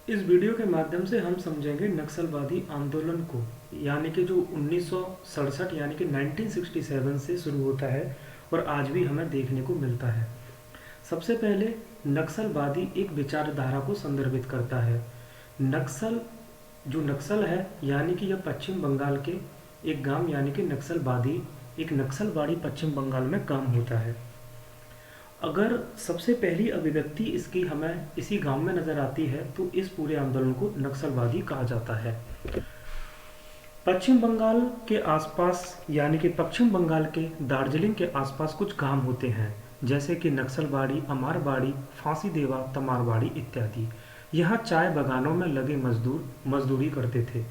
इस वीडियो के माध्यम से हम समझेंगे नक्सलवादी आंदोलन को, यानी कि जो 1967 यानी कि 1967 से शुरू होता है और आज भी हमें देखने को मिलता है। सबसे पहले नक्सलवादी एक विचारधारा को संदर्भित करता है। नक्सल जो नक्सल है यानी कि यह पश्चिम बंगाल के एक गांव यानी कि नक्सलवादी एक नक्सलवाड़ी पश्चिम बंगाल में काम होता है। अगर सबसे पहली अभिव्यक्ति इसकी हमें इसी गांव में नजर आती है तो इस पूरे आंदोलन को नक्सलवादी कहा जाता है। पश्चिम बंगाल के आसपास यानी कि पश्चिम बंगाल के दार्जिलिंग के आसपास कुछ गांव होते हैं, जैसे कि नक्सलबाड़ी, अमारबाड़ी, फांसी देवा, तमारबाड़ी इत्यादि। यहाँ चाय बागानों में लगे मजदूर मजदूरी करते थे।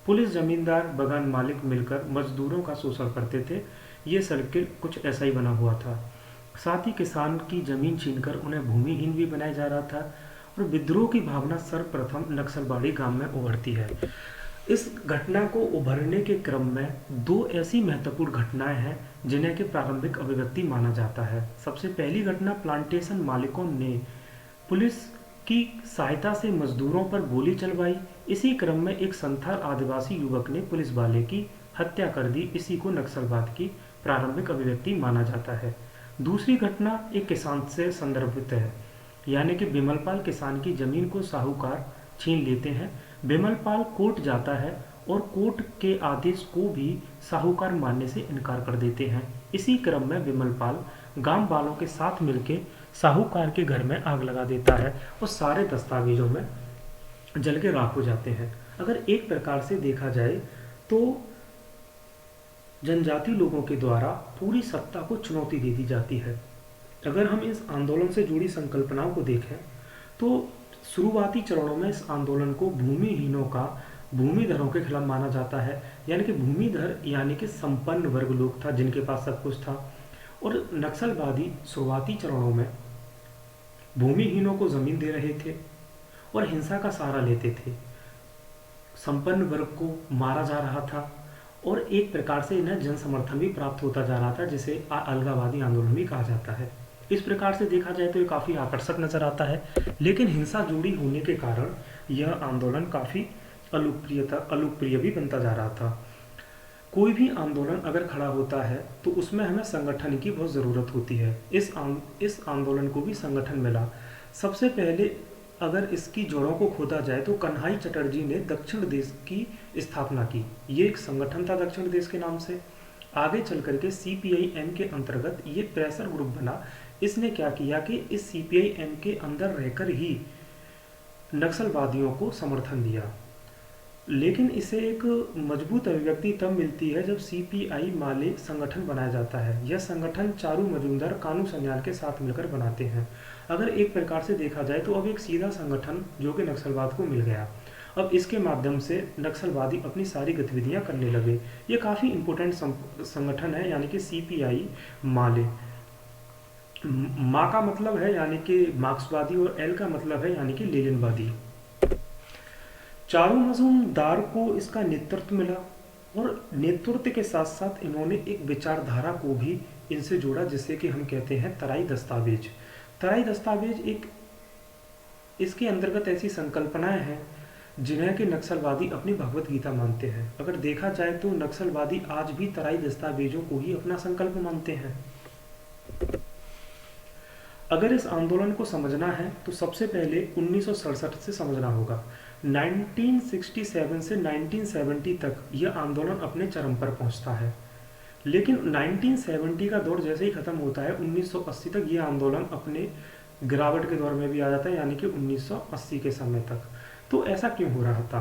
पुलिस, जमींदार, बागान मालिक मिलकर मजदूरों का शोषण करते थे। ये सर्किल कुछ ऐसा ही बना हुआ था। साथ ही किसान की जमीन छीनकर उन्हें भूमिहीन भी बनाया जा रहा था और विद्रोह की भावना सर्वप्रथम नक्सलबाड़ी गांव में उभरती है। इस घटना को उभरने के क्रम में दो ऐसी महत्वपूर्ण घटनाएं हैं जिन्हें कि प्रारंभिक अभिव्यक्ति माना जाता है। सबसे पहली घटना, प्लांटेशन मालिकों ने पुलिस की सहायता से मजदूरों पर गोली चलवाई। इसी क्रम में एक संथाल आदिवासी युवक ने पुलिस वाले की हत्या कर दी। इसी को नक्सलवाद की प्रारंभिक अभिव्यक्ति माना जाता है। दूसरी घटना एक किसान से संदर्भित है, यानी कि बिमलपाल किसान की जमीन को साहूकार छीन लेते हैं। बिमलपाल कोर्ट जाता है और कोर्ट के आदेश को भी साहूकार मानने से इनकार कर देते हैं। इसी क्रम में बिमलपाल गांव वालों के साथ मिलकर साहूकार के घर में आग लगा देता है और सारे दस्तावेजों में जल के राख हो जाते हैं। अगर एक प्रकार से देखा जाए तो जनजाति लोगों के द्वारा पूरी सत्ता को चुनौती दे दी जाती है। अगर हम इस आंदोलन से जुड़ी संकल्पनाओं को देखें तो शुरुआती चरणों में इस आंदोलन को भूमिहीनों का भूमिधरों के खिलाफ माना जाता है, यानी कि भूमिधर यानी कि संपन्न वर्ग लोग था जिनके पास सब कुछ था। और नक्सलवादी शुरुआती चरणों में भूमिहीनों को जमीन दे रहे थे और हिंसा का सहारा लेते थे। संपन्न वर्ग को मारा जा रहा था और एक प्रकार से इन्हें जन समर्थन भी प्राप्त होता जा रहा था, जिसे अलगाववादी आंदोलन भी कहा जाता है। इस प्रकार से देखा जाए तो ये काफ़ी आकर्षक नजर आता है, लेकिन हिंसा जुड़ी होने के कारण यह आंदोलन काफ़ी अलोकप्रिय भी बनता जा रहा था। कोई भी आंदोलन अगर खड़ा होता है तो उसमें हमें संगठन की बहुत ज़रूरत होती है। इस आंदोलन को भी संगठन मिला। सबसे पहले अगर इसकी जड़ों को खोदा जाए तो कन्हई चटर्जी ने दक्षिण देश की स्थापना की। ये एक संगठन था दक्षिण देश के नाम से। आगे चल करके सीपीआई-एम के अंतर्गत ये प्रेशर ग्रुप बना। इसने क्या किया कि इस सीपीआई-एम के अंदर रहकर ही नक्सलवादियों को समर्थन दिया, लेकिन इसे एक मजबूत अभिव्यक्ति तब मिलती है जब सीपीआई माले संगठन बनाया जाता है। यह संगठन चारू मजूमदार, कानू सन्याल के साथ मिलकर बनाते हैं। अगर एक प्रकार से देखा जाए तो अब एक सीधा संगठन जो कि नक्सलवाद को मिल गया। अब इसके माध्यम से नक्सलवादी अपनी सारी गतिविधियां करने लगे। ये काफ़ी इंपॉर्टेंट संगठन है, यानी कि सीपीआई माले। मा का मतलब है यानी कि मार्क्सवादी और एल का मतलब है यानी कि लेनिनवादी। चारू मजूमदार को इसका नेतृत्व मिला और नेतृत्व के साथ साथ इन्होंने एक विचारधारा को भी इनसे जोड़ा, जिसे कि हम कहते हैं तराई दस्तावेज। तराई दस्तावेज एक इसके अंतर्गत ऐसी संकल्पनाएं हैं जिन्हें कि नक्सलवादी अपनी भगवत गीता मानते हैं। अगर देखा जाए तो नक्सलवादी आज भी तराई दस्तावेजों को ही अपना संकल्प मानते हैं। अगर इस आंदोलन को समझना है तो सबसे पहले 1967 से समझना होगा। 1967 से 1970 तक यह आंदोलन अपने चरम पर पहुंचता है, लेकिन 1970 का दौर जैसे ही खत्म होता है 1980 तक यह आंदोलन अपने गिरावट के दौर में भी आ जाता है, यानी कि 1980 के समय तक। तो ऐसा क्यों हो रहा था?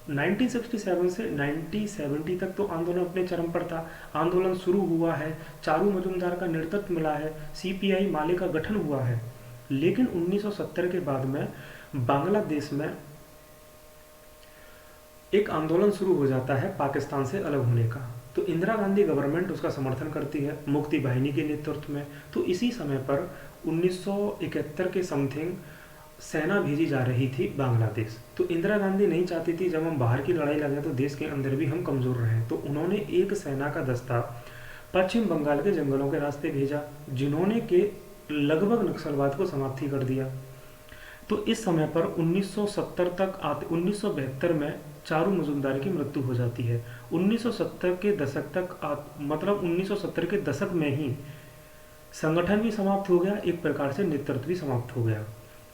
1967 से 1970 तक तो आंदोलन अपने चरम पर था। आंदोलन शुरू हुआ है, चारू मजूमदार का नेतृत्व मिला है, सीपीआई माले का गठन हुआ है, लेकिन 1970 के बाद में बांग्लादेश में एक आंदोलन शुरू हो जाता है पाकिस्तान से अलग होने का। तो इंदिरा गांधी गवर्नमेंट उसका समर्थन करती है मुक्ति बाहिनी के नेतृत्व में। तो इसी समय पर 1971 के समथिंग सेना भेजी जा रही थी बांग्लादेश। तो इंदिरा गांधी नहीं चाहती थी जब हम बाहर की लड़ाई लड़ें तो देश के अंदर भी हम कमज़ोर रहें। तो उन्होंने एक सेना का दस्ता पश्चिम बंगाल के जंगलों के रास्ते भेजा, जिन्होंने के लगभग नक्सलवाद को समाप्ति कर दिया। तो इस समय पर 1970 तक आते 1972 में चारू मजूमदार की मृत्यु हो जाती है। 1970 के दशक तक मतलब 1970 के दशक में ही संगठन भी समाप्त हो गया, एक प्रकार से नेतृत्व भी समाप्त हो गया।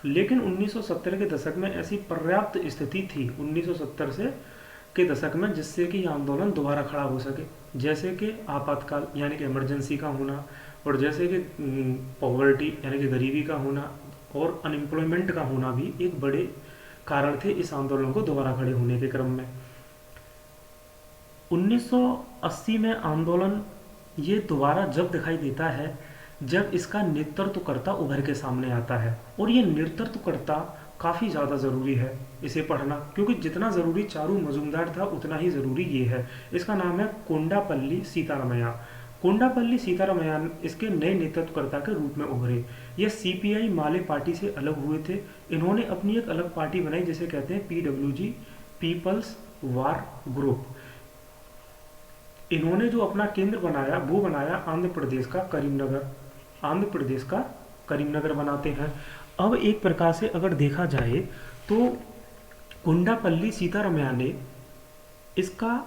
लेकिन 1970 के दशक में ऐसी पर्याप्त स्थिति थी 1970 से के दशक में जिससे कि आंदोलन दोबारा खड़ा हो सके, जैसे कि आपातकाल यानी कि इमरजेंसी का होना, और जैसे कि पॉवर्टी यानी कि गरीबी का होना, और अनएम्प्लॉयमेंट का होना भी एक बड़े कारण थे इस आंदोलन को दोबारा खड़े होने के क्रम में। 1980 में आंदोलन ये दोबारा जब दिखाई देता है जब इसका नेतृत्वकर्ता उभर के सामने आता है, और ये नेतृत्वकर्ता काफ़ी ज़्यादा ज़रूरी है इसे पढ़ना, क्योंकि जितना ज़रूरी चारू मजूमदार था उतना ही ज़रूरी ये है। इसका नाम है कोंडापल्ली सीतारामैया। कोंडापल्ली सीतारामैया इसके नए नेतृत्वकर्ता के रूप में उभरे। ये सीपीआई माले पार्टी से अलग हुए थे। इन्होंने अपनी एक अलग पार्टी बनाई जिसे कहते हैं पीडब्ल्यूजी, पीपल्स वार ग्रुप। इन्होंने जो अपना केंद्र बनाया वो बनाया आंध्र प्रदेश का करीमनगर। आंध्र प्रदेश का करीमनगर बनाते हैं। अब एक प्रकार से अगर देखा जाए तो कोंडापल्ली सीतारामैया ने इसका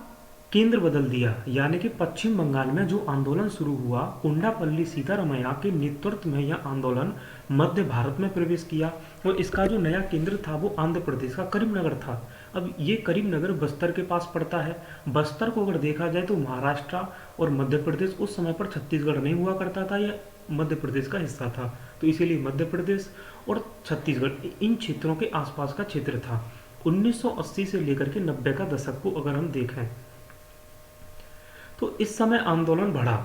केंद्र बदल दिया, यानी कि पश्चिम बंगाल में जो आंदोलन शुरू हुआ, कोंडापल्ली सीतारामैया के नेतृत्व में यह आंदोलन मध्य भारत में प्रवेश किया, और इसका जो नया केंद्र था वो आंध्र प्रदेश का करीमनगर था। अब ये करीमनगर बस्तर के पास पड़ता है। बस्तर को अगर देखा जाए तो महाराष्ट्र और मध्य प्रदेश, उस समय पर छत्तीसगढ़ नहीं हुआ करता था, यह मध्य प्रदेश का हिस्सा था, तो इसीलिए मध्य प्रदेश और छत्तीसगढ़ इन क्षेत्रों के आसपास का क्षेत्र था। 1980 से लेकर के 90 का दशक को अगर हम देखें तो इस समय आंदोलन बढ़ा।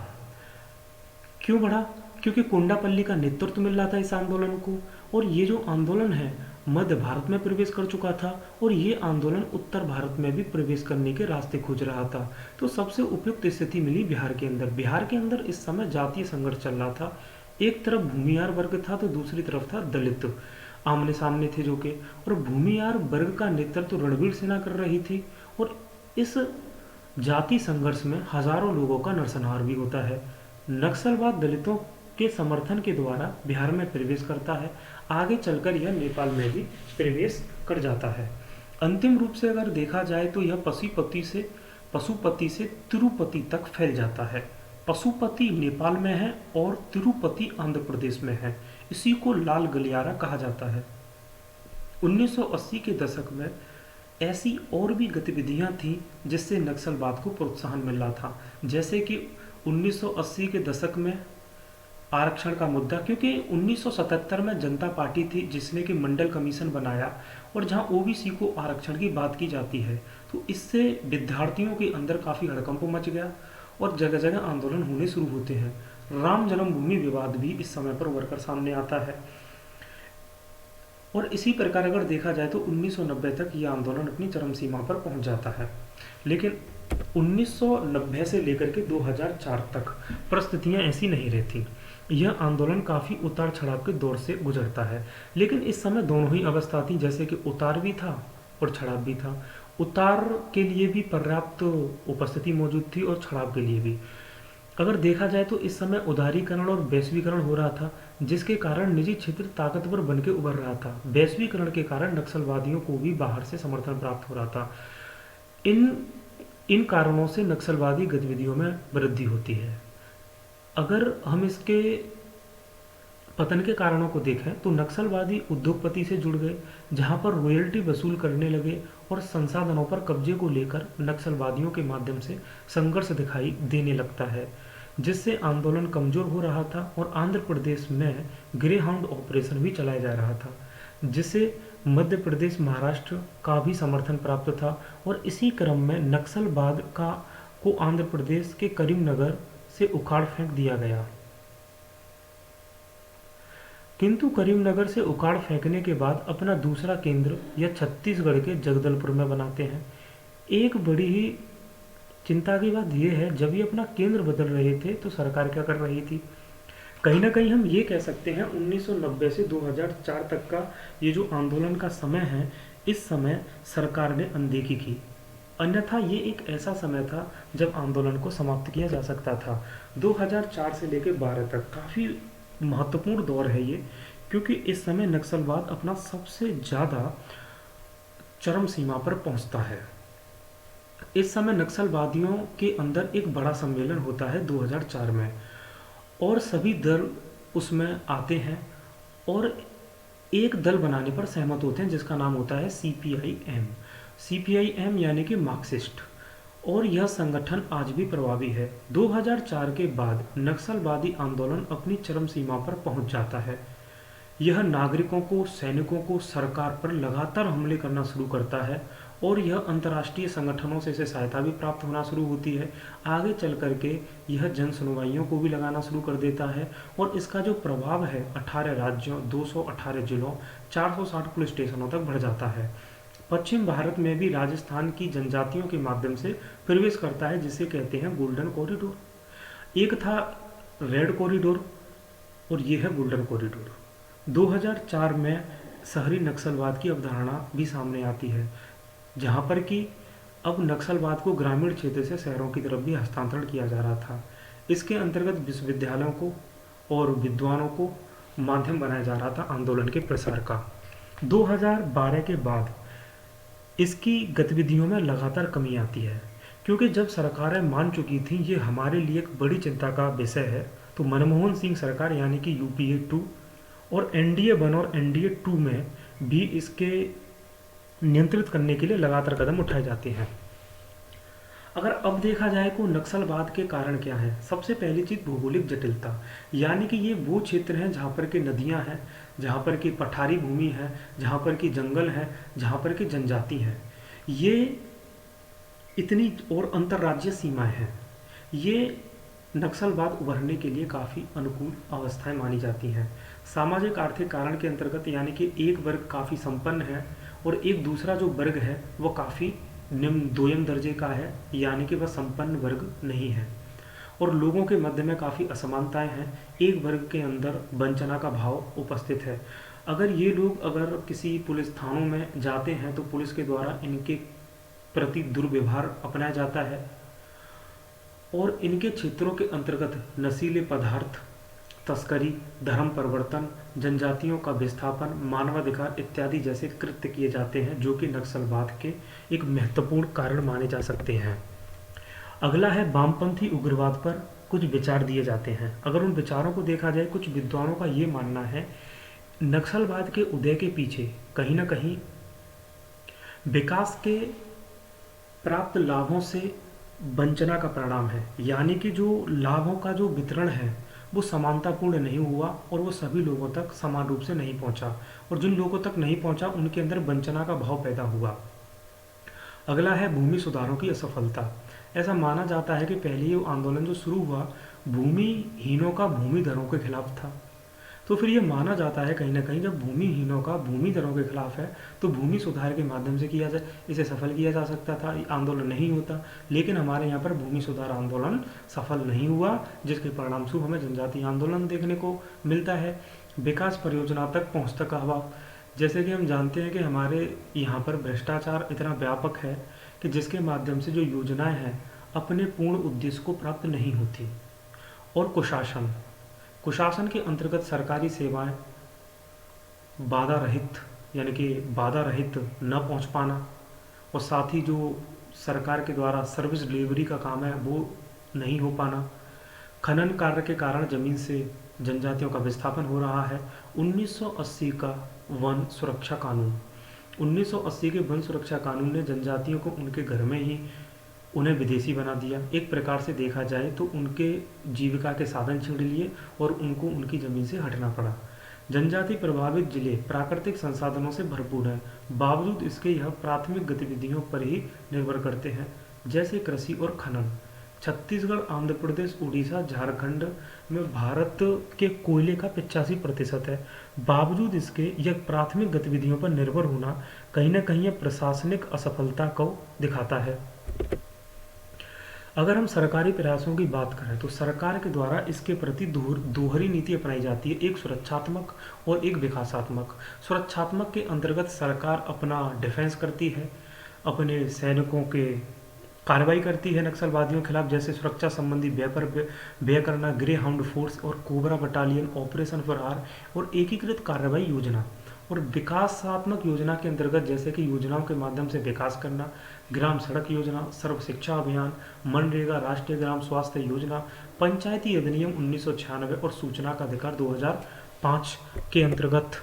क्यों बढ़ा? क्योंकि कोंडापल्ली का नेतृत्व मिल रहा था इस आंदोलन को, और ये जो आंदोलन है मध्य भारत में प्रवेश कर चुका था, और ये आंदोलन उत्तर भारत में भी प्रवेश करने के रास्ते खोज रहा था। तो सबसे उपयुक्त स्थिति मिली बिहार के अंदर। बिहार के अंदर इस समय जातीय संघर्ष चल रहा था। एक तरफ भूमिहार वर्ग था तो दूसरी तरफ था दलित, आमने सामने थे जो के, और भूमिहार वर्ग का नेतृत्व रणवीर सेना कर रही थी, और इस जाति संघर्ष में हजारों लोगों का नरसंहार भी होता है। नक्सलवाद दलितों के समर्थन के द्वारा बिहार में प्रवेश करता है, आगे चलकर यह नेपाल में भी प्रवेश कर जाता है। अंतिम रूप से अगर देखा जाए तो यह पशुपति से तिरुपति तक फैल जाता है। पशुपति नेपाल में है और तिरुपति आंध्र प्रदेश में है। इसी को लाल गलियारा कहा जाता है। 1980 के दशक में ऐसी और भी गतिविधियां थीं जिससे नक्सलवाद को प्रोत्साहन मिल रहा था, जैसे कि 1980 के दशक में आरक्षण का मुद्दा, क्योंकि 1977 में जनता पार्टी थी जिसने कि मंडल कमीशन बनाया, और जहां ओबीसी को आरक्षण की बात की जाती है, तो इससे विद्यार्थियों के अंदर काफ़ी हड़कंप मच गया और जगह जगह आंदोलन होने शुरू होते हैं। राम जन्मभूमि विवाद भी इस समय पर उभर कर सामने आता है। और इसी प्रकार अगर देखा जाए तो 1990 तक यह आंदोलन अपनी चरम सीमा पर पहुंच जाता है। लेकिन 1990 से लेकर के 2004 तक परिस्थितियां ऐसी नहीं रहती। यह आंदोलन काफ़ी उतार चढ़ाव के दौर से गुजरता है, लेकिन इस समय दोनों ही अवस्था थी, जैसे कि उतार भी था और चढ़ाव भी था। उतार के लिए भी पर्याप्त उपस्थिति मौजूद थी और चढ़ाव के लिए भी। अगर देखा जाए तो इस समय उदारीकरण और वैश्वीकरण हो रहा था, जिसके कारण निजी क्षेत्र ताकतवर बन के उभर रहा था। वैश्वीकरण के कारण नक्सलवादियों को भी बाहर से समर्थन प्राप्त हो रहा था। इन कारणों से नक्सलवादी गतिविधियों में वृद्धि होती है। अगर हम इसके पतन के कारणों को देखें तो नक्सलवादी उद्योगपति से जुड़ गए, जहां पर रॉयल्टी वसूल करने लगे, और संसाधनों पर कब्जे को लेकर नक्सलवादियों के माध्यम से संघर्ष दिखाई देने लगता है, जिससे आंदोलन कमजोर हो रहा था। और आंध्र प्रदेश में ग्रे हाउंड ऑपरेशन भी चलाया जा रहा था, जिसे मध्य प्रदेश महाराष्ट्र का भी समर्थन प्राप्त था। और इसी क्रम में नक्सलवाद को आंध्र प्रदेश के करीमनगर से उखाड़ फेंक दिया गया। किंतु करीमनगर से उखाड़ फेंकने के बाद अपना दूसरा केंद्र यह छत्तीसगढ़ के जगदलपुर में बनाते हैं। एक बड़ी ही चिंता की बात यह है, जब ये अपना केंद्र बदल रहे थे तो सरकार क्या कर रही थी? कहीं ना कहीं हम ये कह सकते हैं 1990 से 2004 तक का ये जो आंदोलन का समय है, इस समय सरकार ने अनदेखी की। अन्यथा ये एक ऐसा समय था जब आंदोलन को समाप्त किया जा सकता था। 2004 से लेकर 12 तक काफ़ी महत्वपूर्ण दौर है ये, क्योंकि इस समय नक्सलवाद अपना सबसे ज़्यादा चरम सीमा पर पहुंचता है। इस समय नक्सलवादियों के अंदर एक बड़ा सम्मेलन होता है 2004 में, और सभी दल उसमें आते हैं और एक दल बनाने पर सहमत होते हैं जिसका नाम होता है CPIM। CPIM यानी कि मार्क्सिस्ट, और यह संगठन आज भी प्रभावी है। 2004 के बाद नक्सलवादी आंदोलन अपनी चरम सीमा पर पहुंच जाता है। यह नागरिकों को, सैनिकों को, सरकार पर लगातार हमले करना शुरू करता है, और यह अंतर्राष्ट्रीय संगठनों से इसे सहायता भी प्राप्त होना शुरू होती है। आगे चल करके यह जन सुनवाइयों को भी लगाना शुरू कर देता है, और इसका जो प्रभाव है 18 राज्यों, 218 जिलों, 460 पुलिस स्टेशनों तक बढ़ जाता है। पश्चिम भारत में भी राजस्थान की जनजातियों के माध्यम से प्रवेश करता है, जिसे कहते हैं गोल्डन कॉरिडोर। एक था रेड कॉरिडोर और ये है गोल्डन कॉरिडोर। 2004 में शहरी नक्सलवाद की अवधारणा भी सामने आती है, जहाँ पर कि अब नक्सलवाद को ग्रामीण क्षेत्र से शहरों की तरफ भी हस्तांतरण किया जा रहा था। इसके अंतर्गत विश्वविद्यालयों को और विद्वानों को माध्यम बनाया जा रहा था आंदोलन के प्रसार का। 2012 के बाद इसकी गतिविधियों में लगातार कमी आती है, क्योंकि जब सरकारें मान चुकी थी ये हमारे लिए एक बड़ी चिंता का विषय है, तो मनमोहन सिंह सरकार यानी कि UPA 2 और NDA 1 और NDA 2 में भी इसके नियंत्रित करने के लिए लगातार कदम उठाए जाते हैं। अगर अब देखा जाए तो नक्सलवाद के कारण क्या है, सबसे पहली चीज़ भौगोलिक जटिलता, यानी कि ये वो क्षेत्र हैं जहाँ पर की नदियाँ हैं, जहाँ पर की पठारी भूमि है, जहाँ पर की जंगल है, जहाँ पर की जनजाति है। ये इतनी और अंतर्राज्यीय सीमाएं हैं। ये नक्सलवाद उभरने के लिए काफ़ी अनुकूल अवस्थाएं मानी जाती हैं। सामाजिक आर्थिक कारण के अंतर्गत, यानी कि एक वर्ग काफ़ी संपन्न है और एक दूसरा जो वर्ग है वो काफ़ी निम्न दोयम दर्जे का है, यानी कि वह संपन्न वर्ग नहीं है, और लोगों के मध्य में काफ़ी असमानताएं हैं। एक वर्ग के अंदर वंचना का भाव उपस्थित है। अगर ये लोग अगर किसी पुलिस थानों में जाते हैं तो पुलिस के द्वारा इनके प्रति दुर्व्यवहार अपनाया जाता है, और इनके क्षेत्रों के अंतर्गत नशीले पदार्थ तस्करी, धर्म परिवर्तन, जनजातियों का विस्थापन, मानवाधिकार इत्यादि जैसे कृत्य किए जाते हैं, जो कि नक्सलवाद के एक महत्वपूर्ण कारण माने जा सकते हैं। अगला है वामपंथी उग्रवाद पर कुछ विचार दिए जाते हैं। अगर उन विचारों को देखा जाए, कुछ विद्वानों का ये मानना है नक्सलवाद के उदय के पीछे कहीं ना कहीं विकास के प्राप्त लाभों से वंचना का परिणाम है, यानी कि जो लाभों का जो वितरण है वो समानतापूर्ण नहीं हुआ और वो सभी लोगों तक समान रूप से नहीं पहुंचा, और जिन लोगों तक नहीं पहुंचा उनके अंदर वंचना का भाव पैदा हुआ। अगला है भूमि सुधारों की असफलता। ऐसा माना जाता है कि पहले ये आंदोलन जो शुरू हुआ भूमिहीनों का भूमिधरों के खिलाफ था, तो फिर ये माना जाता है कहीं ना कहीं जब भूमिहीनों का भूमिधरों के खिलाफ है तो भूमि सुधार के माध्यम से किया जाए, इसे सफल किया जा सकता था, आंदोलन नहीं होता। लेकिन हमारे यहाँ पर भूमि सुधार आंदोलन सफल नहीं हुआ, जिसके परिणाम स्वरूप हमें जनजातीय आंदोलन देखने को मिलता है। विकास परियोजना तक पहुँच का अभाव, जैसे कि हम जानते हैं कि हमारे यहाँ पर भ्रष्टाचार इतना व्यापक है कि जिसके माध्यम से जो योजनाएं हैं अपने पूर्ण उद्देश्य को प्राप्त नहीं होती। और कुशासन, कुशासन के अंतर्गत सरकारी सेवाएं बाधा रहित, यानी कि बाधा रहित न पहुंच पाना, और साथ ही जो सरकार के द्वारा सर्विस डिलीवरी का काम है वो नहीं हो पाना। खनन कार्य के कारण जमीन से जनजातियों का विस्थापन हो रहा है। 1980 का वन सुरक्षा कानून, 1980 के वन सुरक्षा कानून ने जनजातियों को उनके घर में ही उन्हें विदेशी बना दिया। एक प्रकार से देखा जाए तो उनके जीविका के साधन छीन लिए और उनको उनकी ज़मीन से हटना पड़ा। जनजाति प्रभावित जिले प्राकृतिक संसाधनों से भरपूर हैं, बावजूद इसके यह प्राथमिक गतिविधियों पर ही निर्भर करते हैं, जैसे कृषि और खनन। छत्तीसगढ़, आंध्र प्रदेश, उड़ीसा, झारखंड में भारत के कोयले का 85% है। बावजूद इसके यह प्राथमिक गतिविधियों पर निर्भर होना कहीं ना कहीं यह प्रशासनिक असफलता को दिखाता है। अगर हम सरकारी प्रयासों की बात करें तो सरकार के द्वारा इसके प्रति दोहरी नीति अपनाई जाती है, एक सुरक्षात्मक और एक विकासात्मक। सुरक्षात्मक के अंतर्गत सरकार अपना डिफेंस करती है, अपने सैनिकों के कार्रवाई करती है नक्सलवादियों के खिलाफ, जैसे सुरक्षा संबंधी व्यय पर व्यय करना, ग्रे हाउंड फोर्स और कोबरा बटालियन, ऑपरेशन फरार और एकीकृत कार्रवाई योजना। और विकासात्मक योजना के अंतर्गत जैसे कि योजनाओं के माध्यम से विकास करना, ग्राम सड़क योजना, सर्व शिक्षा अभियान, मनरेगा, राष्ट्रीय ग्राम स्वास्थ्य योजना, पंचायती अधिनियम 1996 और सूचना का अधिकार 2005 के अंतर्गत